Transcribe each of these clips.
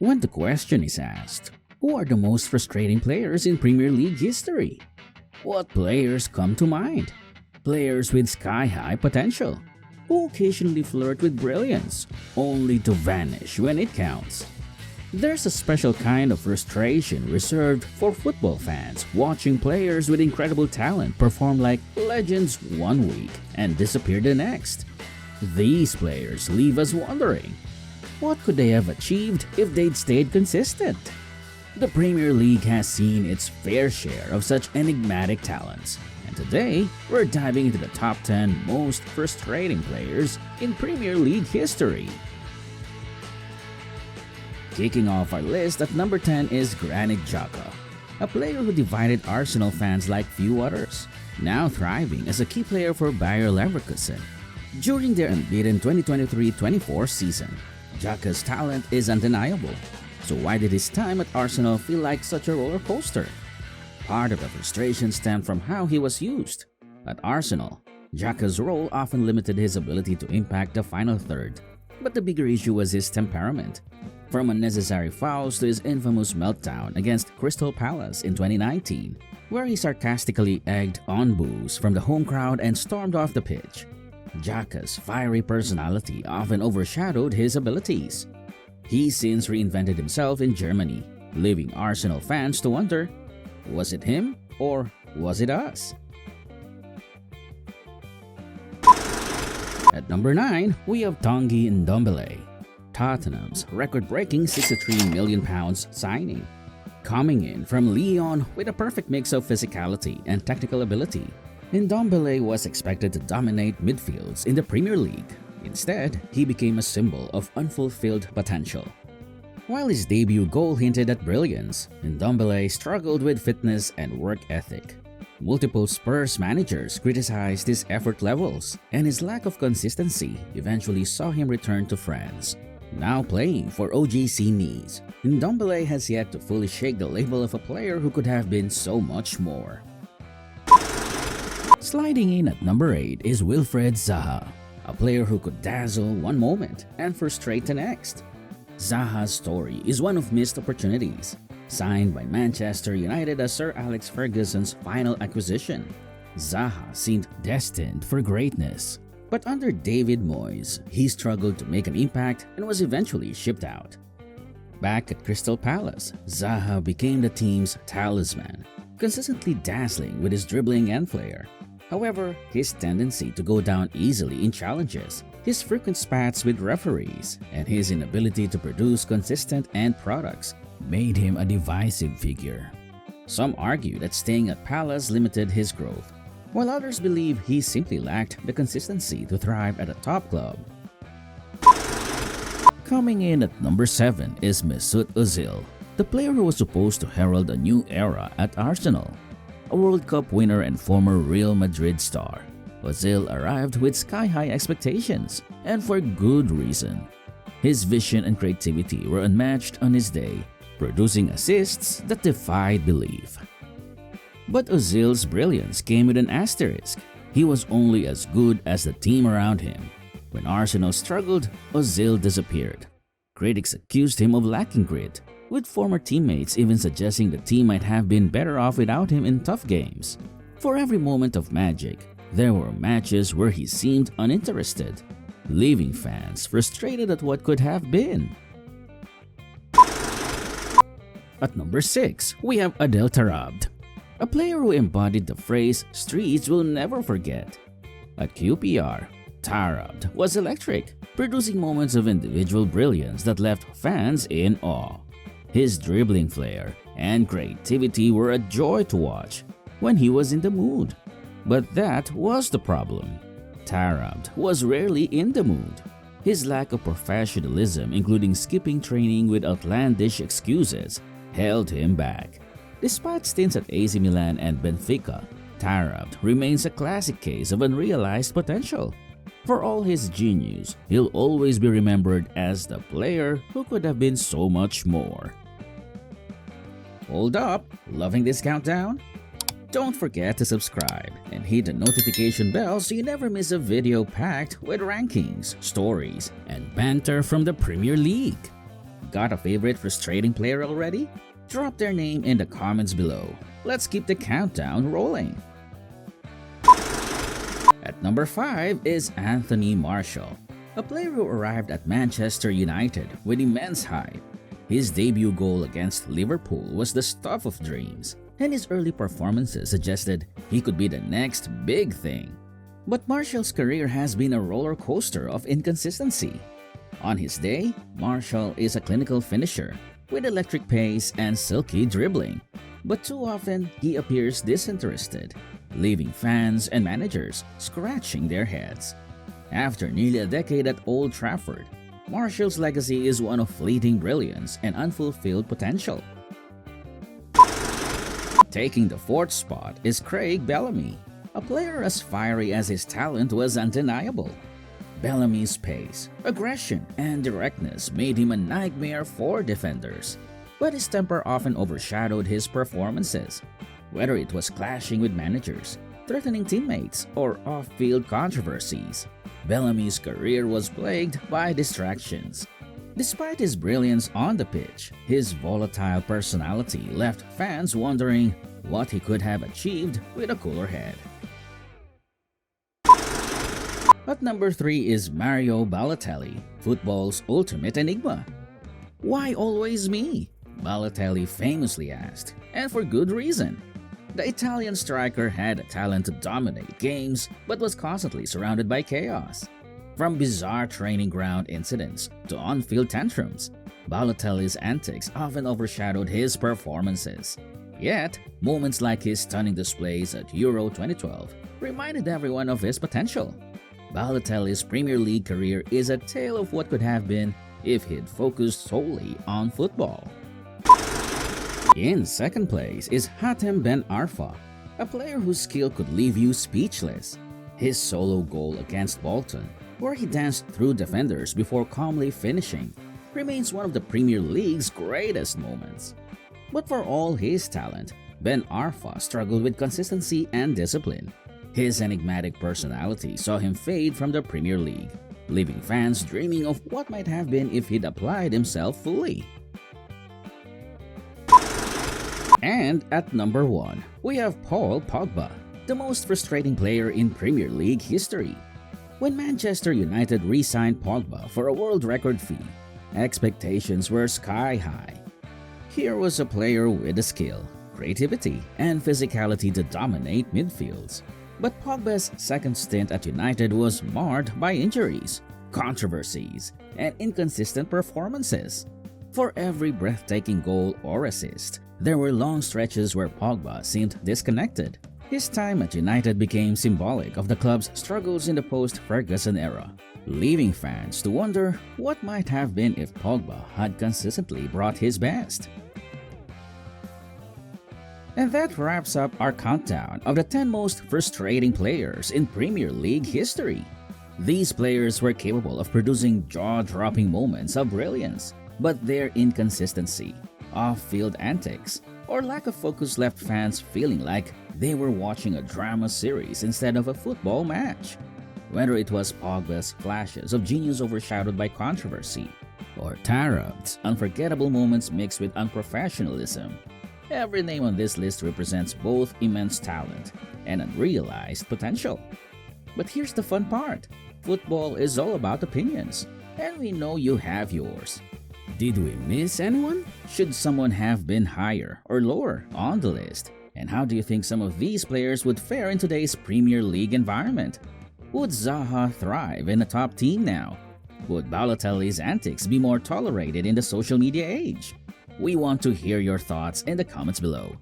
When the question is asked, who are the most frustrating players in Premier League history? What players come to mind? Players with sky-high potential, who occasionally flirt with brilliance, only to vanish when it counts. There's a special kind of frustration reserved for football fans watching players with incredible talent perform like legends one week and disappear the next. These players leave us wondering, what could they have achieved if they'd stayed consistent? The Premier League has seen its fair share of such enigmatic talents, and today we're diving into the top 10 most frustrating players in Premier League history. Kicking off our list at number 10 is Granit Xhaka, a player who divided Arsenal fans like few others, now thriving as a key player for Bayer Leverkusen. During their unbeaten 2023-24 season, Xhaka's talent is undeniable. So why did his time at Arsenal feel like such a roller coaster? Part of the frustration stemmed from how he was used. At Arsenal, Xhaka's role often limited his ability to impact the final third. But the bigger issue was his temperament. From unnecessary fouls to his infamous meltdown against Crystal Palace in 2019, where he sarcastically egged on boos from the home crowd and stormed off the pitch. Xhaka's fiery personality often overshadowed his abilities. He's since reinvented himself in Germany, leaving Arsenal fans to wonder, was it him or was it us? At number 9, we have Tanguy Ndombele, Tottenham's record-breaking £63 million signing. Coming in from Lyon with a perfect mix of physicality and technical ability, Ndombele was expected to dominate midfields in the Premier League. Instead, he became a symbol of unfulfilled potential. While his debut goal hinted at brilliance, Ndombele struggled with fitness and work ethic. Multiple Spurs managers criticized his effort levels, and his lack of consistency eventually saw him return to France. Now playing for OGC Nice, Ndombele has yet to fully shake the label of a player who could have been so much more. Sliding in at number 8 is Wilfried Zaha, a player who could dazzle one moment and frustrate the next. Zaha's story is one of missed opportunities. Signed by Manchester United as Sir Alex Ferguson's final acquisition, Zaha seemed destined for greatness. But under David Moyes, he struggled to make an impact and was eventually shipped out. Back at Crystal Palace, Zaha became the team's talisman, consistently dazzling with his dribbling and flair. However, his tendency to go down easily in challenges, his frequent spats with referees, and his inability to produce consistent end products made him a divisive figure. Some argue that staying at Palace limited his growth, while others believe he simply lacked the consistency to thrive at a top club. Coming in at number 7 is Mesut Ozil, the player who was supposed to herald a new era at Arsenal. A World Cup winner and former Real Madrid star, Ozil arrived with sky-high expectations, and for good reason. His vision and creativity were unmatched on his day, producing assists that defied belief. But Ozil's brilliance came with an asterisk. He was only as good as the team around him. When Arsenal struggled, Ozil disappeared. Critics accused him of lacking grit, with former teammates even suggesting the team might have been better off without him in tough games. For every moment of magic, there were matches where he seemed uninterested, leaving fans frustrated at what could have been. At number 6, we have Adel Taarabt, a player who embodied the phrase streets will never forget. At QPR, Taarabt was electric, producing moments of individual brilliance that left fans in awe. His dribbling flair and creativity were a joy to watch when he was in the mood. But that was the problem. Taarabt was rarely in the mood. His lack of professionalism, including skipping training with outlandish excuses, held him back. Despite stints at AC Milan and Benfica, Taarabt remains a classic case of unrealized potential. For all his genius, he'll always be remembered as the player who could have been so much more. Hold up, loving this countdown? Don't forget to subscribe and hit the notification bell so you never miss a video packed with rankings, stories, and banter from the Premier League. got a favorite frustrating player already? Drop their name in the comments below. Let's keep the countdown rolling. At number 5 is Anthony Martial, a player who arrived at Manchester United with immense hype. His debut goal against Liverpool was the stuff of dreams, and his early performances suggested he could be the next big thing. But Martial's career has been a roller coaster of inconsistency. On his day, Martial is a clinical finisher with electric pace and silky dribbling, but too often he appears disinterested, leaving fans and managers scratching their heads. After nearly a decade at Old Trafford, Martial's legacy is one of fleeting brilliance and unfulfilled potential. Taking the 4th spot is Craig Bellamy, a player as fiery as his talent was undeniable. Bellamy's pace, aggression, and directness made him a nightmare for defenders, but his temper often overshadowed his performances. Whether it was clashing with managers, threatening teammates, or off-field controversies, Bellamy's career was plagued by distractions. Despite his brilliance on the pitch, his volatile personality left fans wondering what he could have achieved with a cooler head. At number 3 is Mario Balotelli, football's ultimate enigma. "Why always me?" Balotelli famously asked, and for good reason. The Italian striker had a talent to dominate games but was constantly surrounded by chaos. From bizarre training ground incidents to on-field tantrums, Balotelli's antics often overshadowed his performances. Yet, moments like his stunning displays at Euro 2012 reminded everyone of his potential. Balotelli's Premier League career is a tale of what could have been if he'd focused solely on football. In 2nd place is Hatem Ben Arfa, a player whose skill could leave you speechless. His solo goal against Bolton, where he danced through defenders before calmly finishing, remains one of the Premier League's greatest moments. But for all his talent, Ben Arfa struggled with consistency and discipline. His enigmatic personality saw him fade from the Premier League, leaving fans dreaming of what might have been if he'd applied himself fully. And at number 1, we have Paul Pogba, the most frustrating player in Premier League history. When Manchester United re-signed Pogba for a world record fee, expectations were sky high. Here was a player with the skill, creativity, and physicality to dominate midfields. But Pogba's 2nd stint at United was marred by injuries, controversies, and inconsistent performances. For every breathtaking goal or assist, there were long stretches where Pogba seemed disconnected. His time at United became symbolic of the club's struggles in the post-Ferguson era, leaving fans to wonder what might have been if Pogba had consistently brought his best. And that wraps up our countdown of the 10 most frustrating players in Premier League history. These players were capable of producing jaw-dropping moments of brilliance, but their inconsistency, off-field antics, or lack of focus left fans feeling like they were watching a drama series instead of a football match. Whether it was Pogba's flashes of genius overshadowed by controversy, or Taarabt's unforgettable moments mixed with unprofessionalism, every name on this list represents both immense talent and unrealized potential. But here's the fun part. Football is all about opinions, and we know you have yours. Did we miss anyone? Should someone have been higher or lower on the list? And how do you think some of these players would fare in today's Premier League environment? Would Zaha thrive in a top team now? Would Balotelli's antics be more tolerated in the social media age? We want to hear your thoughts in the comments below.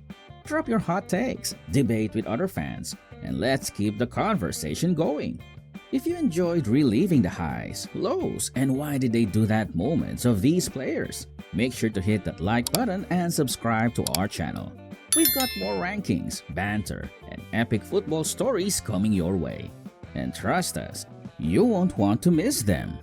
Drop your hot takes, debate with other fans, and let's keep the conversation going. If you enjoyed reliving the highs, lows, and why did they do that moments of these players, make sure to hit that like button and subscribe to our channel. We've got more rankings, banter, and epic football stories coming your way. And trust us, you won't want to miss them.